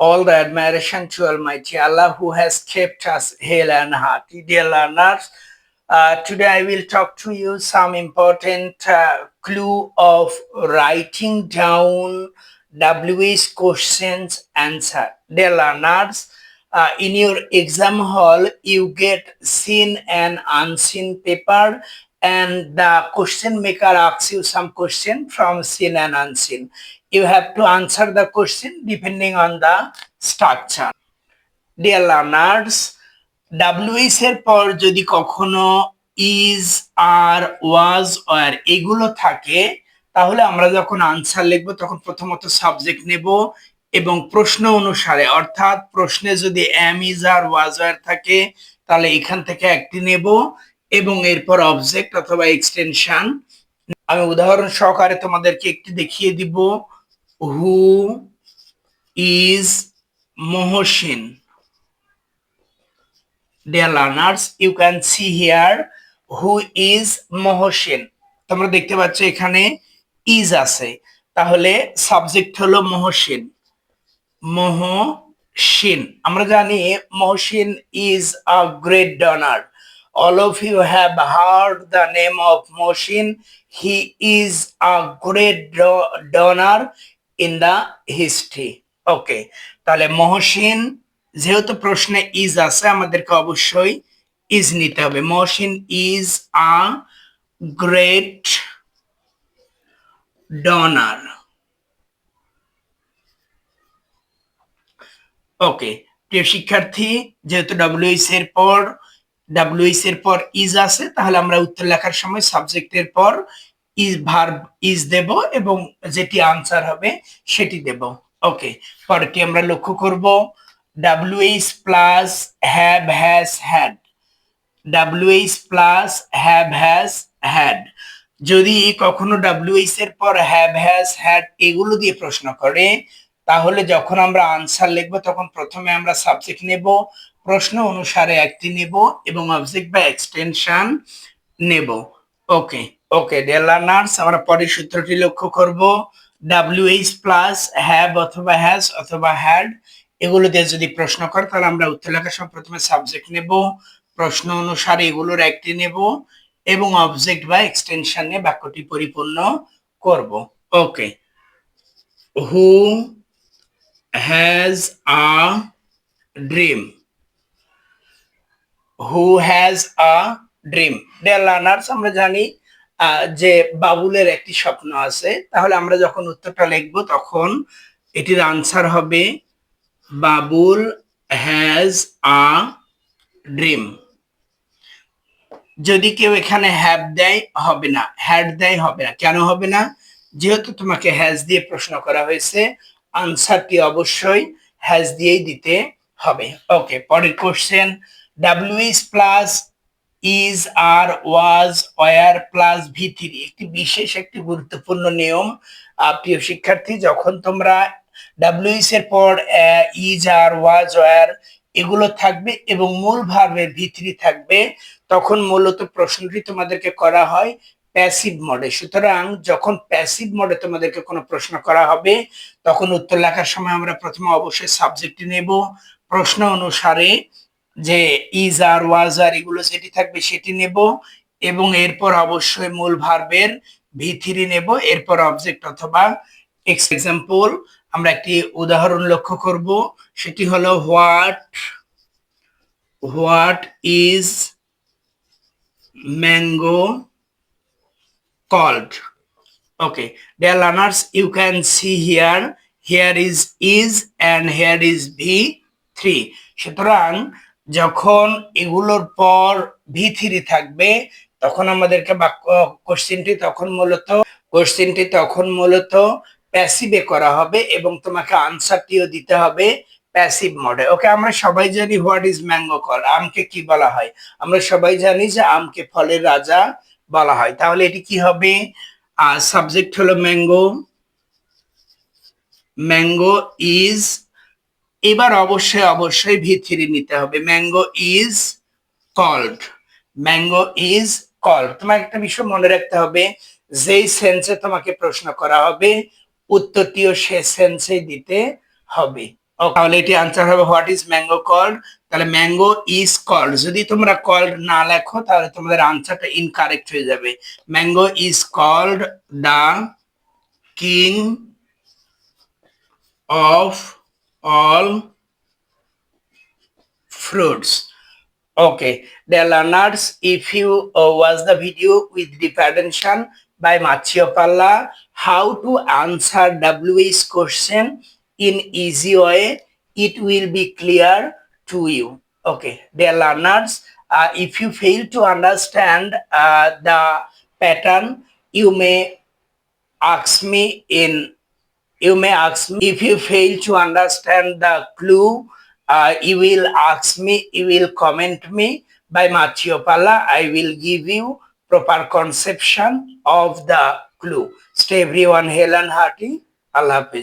All the admiration to Almighty Allah who has kept us hale and hearty. Dear learners, today I will talk to you some important clue of writing down WH questions answer. Dear learners, in your exam hall, you get seen and unseen paper, and the question maker asks you some question from seen and unseen. You have to answer the question depending on the structure. Dear learners, WH এর পর যদি কখনো is, are, was, were এগুলো থাকে, তাহলে আমরা যখন answer লিখবো তখন প্রথমত সাবজেক্ট নেব এবং প্রশ্ন অনুসারে, অর্থাৎ প্রশ্নে যদি am, is, are, was, were থাকে তাহলে এখান থেকে একটি নেব এবং এরপর অবজেক্ট অথবা এক্সটেনশন। আমি উদাহরণ সহকারে তোমাদেরকে একটি দেখিয়ে দিব। Who is Mohsin. Dear learners, you can see here who is Mohsin. তোমরা দেখতে পাচ্ছ এখানে ইজ আছে, তাহলে সাবজেক্ট হলো মহসিন। মহসিন, আমরা জানি Mohsin is a great donor. All of you have heard the name of Mohsin. He is a great donor in the history. Okay, তাহলে মহসিন, যেহেতু প্রশ্নে ইজ আছে আমাদেরকে অবশ্যই ইজ নিতে হবে। Mohsin is a great donor. Okay, প্রিয় শিক্ষার্থী, যেহেতু WH এর পর ইজ আছে, তাহলে আমরা উত্তর লেখার সময় সাবজেক্টের পর ইজ ভার্ব ইজ দেব এবং যেটি আনসার হবে সেটি দেব। ওকে, পরেরটি আমরা লক্ষ্য করব। WH plus have, has, had. WH plus have, has, had. যদি কখনো WH এর পর হ্যাভ, হ্যাজ, হ্যাড এগুলো দিয়ে প্রশ্ন করে, তাহলে যখন আমরা আনসার লিখবো তখন প্রথমে আমরা সাবজেক্ট নেব, প্রশ্ন অনুসারে একটি নেব এবং অবজেক্ট বা এক্সটেনশন নেব। ওকে ওকে ডিয়ার লার্নার্স, আমরা পরের সূত্রটি লক্ষ্য করব। WH প্লাস হ্যাভ অথবা হ্যাজ অথবা হ্যাড এগুলো দিয়ে যদি প্রশ্ন করে, তাহলে আমরা উত্তর লেখার সময় প্রথমে সাবজেক্ট নেব, প্রশ্ন অনুসারে এগুলোর একটি নেব এবং অবজেক্ট বা এক্সটেনশন নিয়ে বাক্যটি পরিপূর্ণ করব। Okay, who has a dream. Who has a dream. Dear learners, আমরা জানি যে বাবুলের একটি স্বপ্ন আছে, তাহলে আমরা যখন উত্তরটা লিখবো তখন এটির আনসার হবে বাবুল হ্যাজ আ ড্রিম। যদি কেউ এখানে হ্যাভ দেয় হবে না, হ্যাড দেয় হবে না। কেন হবে না? যেহেতু তোমাকে হ্যাজ দিয়ে প্রশ্ন করা হয়েছে, আনসারটি অবশ্যই হ্যাজ দিয়েই দিতে হবে। ওকে, পরের question. WH plus is, are, was, were plus V3 একটি বিশেষ একটি গুরুত্বপূর্ণ নিয়ম। প্রিয় শিক্ষার্থী, যখন তোমরা WH এর পর ইজ, আর, ওয়াজ, ওয়ার এগুলো থাকবে এবং মূল ভার্বের V3 থাকবে, তখন মূলত প্রশ্নটি তোমাদেরকে করা হয় প্যাসিভ মোডে। সুতরাং যখন প্যাসিভ মোডে তোমাদেরকে কোনো প্রশ্ন করা হবে, তখন উত্তর লেখার সময় আমরা প্রথমে অবশ্যই সাবজেক্ট নেব, প্রশ্ন অনুসারে যে ইজ, আর, ওয়াজ, আর এগুলো যেটি থাকবে সেটি নেব এবং এরপর অবশ্যই মূল ভার্বের V3 নেব, এরপর অবজেক্ট অথবা এক্সাম্পল। আমরা একটি উদাহরণ লক্ষ্য করব, সেটি হলো what is mango called. Okay, dear learners, you can see here is and here is V3. সুতরাং যখন এগুলোর পর V3 থাকবে, তখন আমাদেরকে বাক্য কোশ্চেনটি তখন মূলত প্যাসিভে করা হবে এবং তোমাকে আনসারটিও দিতে হবে প্যাসিভ মোডে। ওকে, আমরা সবাই জানি হোয়াট ইজ ম্যাঙ্গো কল, আমকে কি বলা হয়? আমরা সবাই জানি যে আমকে ফলের রাজা বলা হয়। তাহলে এটি কি হবে? সাবজেক্ট হলো ম্যাঙ্গো, ম্যাঙ্গো ইজ, এবার অবশ্যই V3 নিতে হবে। Mango is called, mango is called. তোমাকে একটা বিষয় মনে রাখতে হবে, যেই সেন্সে তোমাকে প্রশ্ন করা হবে উত্তরটিও সে সেন্সে দিতে হবে। তাহলে এটি আনসার হবে হোয়াট ইজ ম্যাঙ্গো কল্ড। তাহলে ম্যাঙ্গো ইজ কল্ড, যদি তোমরা কল্ড না লেখো তাহলে তোমাদের আনসারটা ইনকারেক্ট হয়ে যাবে। Mango is called the king of all fruits. Okay, dear learners, if you watch the video with deep attention by Machio Palla, how to answer WH question in easy way, it will be clear to you. Okay, dear learners, if you fail to understand the pattern, you may ask me in you may ask me. If you fail to understand the clue, you will comment me by Matthew Palla. I will give you proper conception of the clue. Stay everyone hale and hearty. Allah Hafiz.